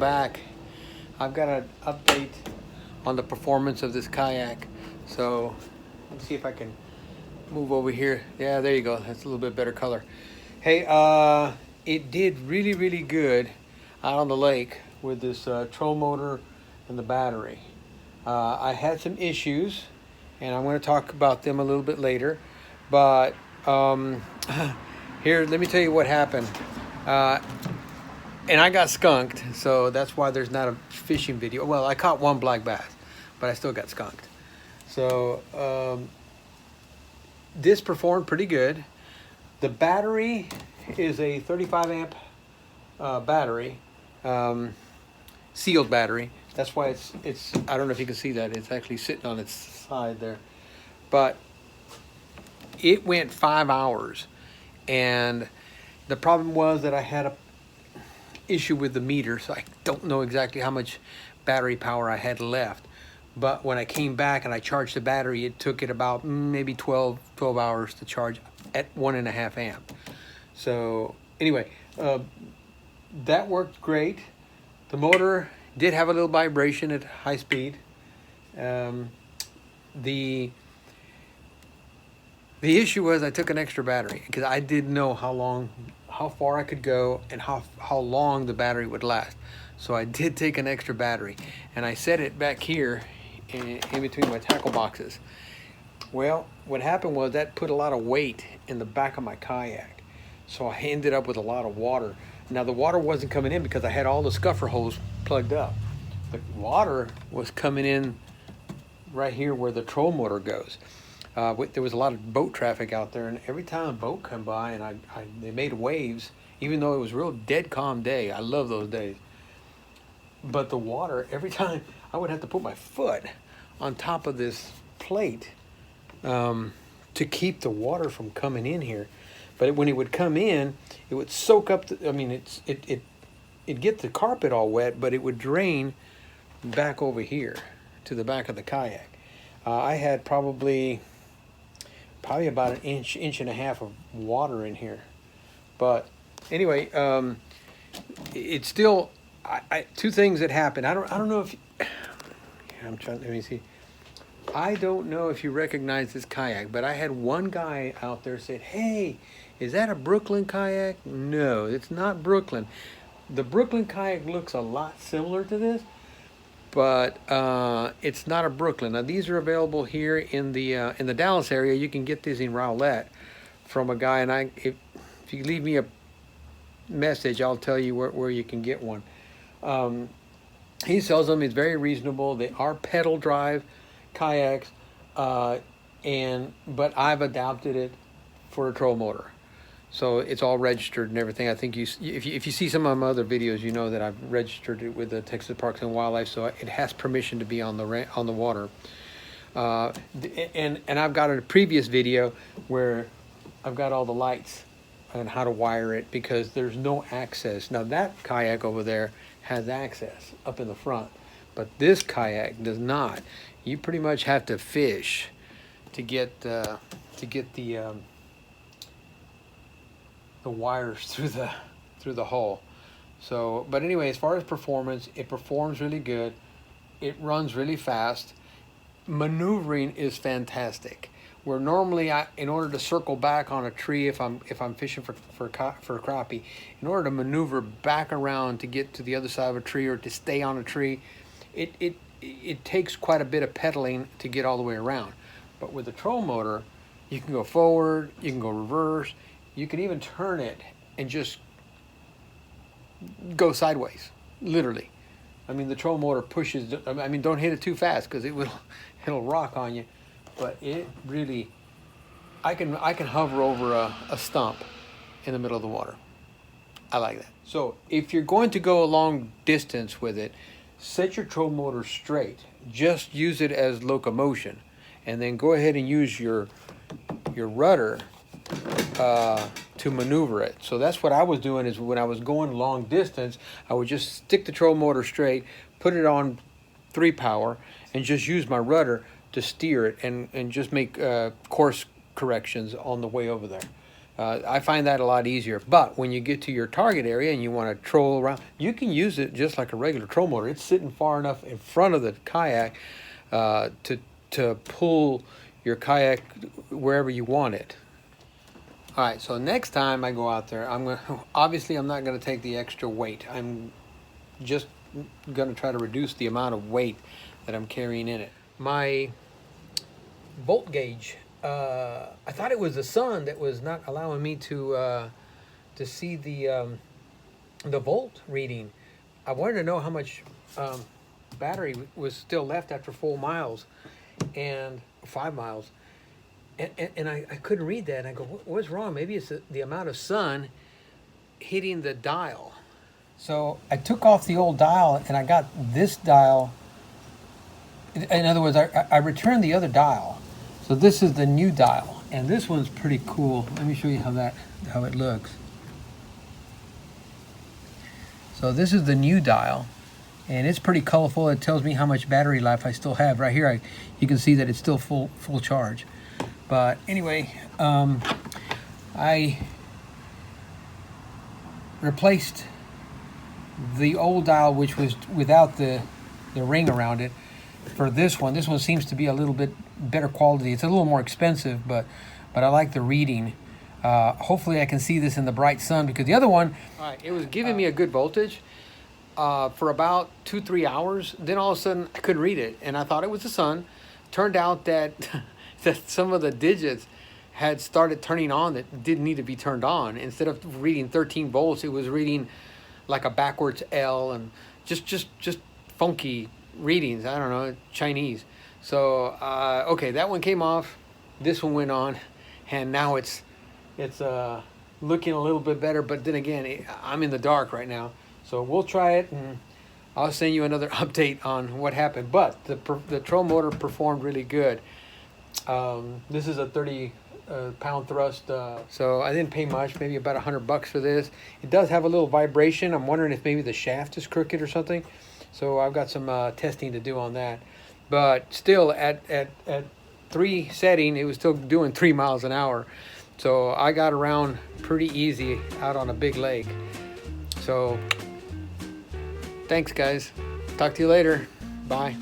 back. I've got an update on the performance of this kayak. So let's see if I can move over here. Yeah, there you go. That's a little bit better color. Hey, it did really good out on the lake with this troll motor and the battery. I had some issues, and I'm going to talk about them a little bit later. But here, let me tell you what happened. And I got skunked, so that's why there's not a fishing video. Well, I caught one black bass, but I still got skunked. So this performed pretty good. The battery is a 35 amp battery, sealed battery. That's why it's I don't know if you can see that. It's actually sitting on its side there. But it went 5 hours, and the problem was that I had a issue with the meter, so I don't know exactly how much battery power I had left. But when I came back and I charged the battery, it took it about maybe 12 hours to charge at 1.5 amp. So anyway, that worked great. The motor did have a little vibration at high speed. The issue was I took an extra battery because I didn't know how far I could go and how long the battery would last. So I did take an extra battery, and I set it back here in between my tackle boxes. Well, what happened was that put a lot of weight in the back of my kayak. So I ended up with a lot of water. Now the water wasn't coming in because I had all the scuffer holes plugged up. The water was coming in right here where the troll motor goes. There was a lot of boat traffic out there, and every time a boat come by and they made waves, even though it was a real dead calm day. I love those days. But the water, every time I would have to put my foot on top of this plate to keep the water from coming in here. But when it would come in, it would soak up it'd get the carpet all wet, but it would drain back over here to the back of the kayak. I had probably about an inch and a half of water in here. But anyway, it's still two things that happened. I don't know if let me see. I don't know if you recognize this kayak, but I had one guy out there said, "Hey, is that a Brooklyn kayak?" No, it's not Brooklyn. The Brooklyn kayak looks a lot similar to this, but it's not a Brooklyn. Now these are available here in the Dallas area. You can get these in Rowlett from a guy, and if you leave me a message, I'll tell you where you can get one. He sells them. It's very reasonable. They are pedal drive kayaks, but I've adapted it for a troll motor, so it's all registered and everything. I think if you see some of my other videos, you know that I've registered it with the Texas Parks and Wildlife, so it has permission to be on the water. And I've got a previous video where I've got all the lights on how to wire it, because there's no access. Now that kayak over there has access up in the front, but this kayak does not. You pretty much have to fish to get the wires through the hole. So, but anyway, as far as performance, it performs really good. It runs really fast. Maneuvering is fantastic. Where normally in order to circle back on a tree, if I'm fishing for crappie, in order to maneuver back around to get to the other side of a tree or to stay on a tree, it takes quite a bit of pedaling to get all the way around. But with the troll motor, you can go forward, you can go reverse, you can even turn it and just go sideways, literally. I mean, the troll motor pushes. I mean, don't hit it too fast because it'll rock on you. But it really, I can hover over a stump in the middle of the water. I like that. So if you're going to go a long distance with it, set your troll motor straight. Just use it as locomotion, and then go ahead and use your rudder to maneuver it. So that's what I was doing, is when I was going long distance, I would just stick the troll motor straight, put it on 3 power, and just use my rudder to steer it and just make course corrections on the way over there. I find that a lot easier. But when you get to your target area and you want to troll around, you can use it just like a regular troll motor. It's sitting far enough in front of the kayak to pull your kayak wherever you want it. All right, so next time I go out there, obviously I'm not going to take the extra weight. I'm just going to try to reduce the amount of weight that I'm carrying in it. My volt gauge, I thought it was the sun that was not allowing me to see the volt reading. I wanted to know how much battery was still left after 4 miles and 5 miles, and I couldn't read that. And I go, what's wrong? Maybe it's the amount of sun hitting the dial. So I took off the old dial and I got this dial. In other words, I returned the other dial. So this is the new dial, and this one's pretty cool. Let me show you how it looks. So this is the new dial, and it's pretty colorful. It tells me how much battery life I still have. Right here, you can see that it's still full charge. But anyway, I replaced the old dial, which was without the ring around it, for this one. This one seems to be a little bit better quality. It's a little more expensive, but I like the reading. Hopefully I can see this in the bright sun, because the other one, it was giving me a good voltage for about 2-3 hours. Then all of a sudden I couldn't read it, and I thought it was the sun. Turned out that that some of the digits had started turning on that didn't need to be turned on. Instead of reading 13 volts, it was reading like a backwards L, and just funky readings. I don't know, Chinese. So okay, that one came off, this one went on, and now it's looking a little bit better. But then again, I'm in the dark right now, so we'll try it, and I'll send you another update on what happened. But the troll motor performed really good. This is a 30 pound thrust, so I didn't pay much, maybe about $100 for this. It does have a little vibration. I'm wondering if maybe the shaft is crooked or something, so I've got some testing to do on that. But still, at 3 setting, it was still doing 3 miles an hour. So I got around pretty easy out on a big lake. So thanks, guys. Talk to you later. Bye.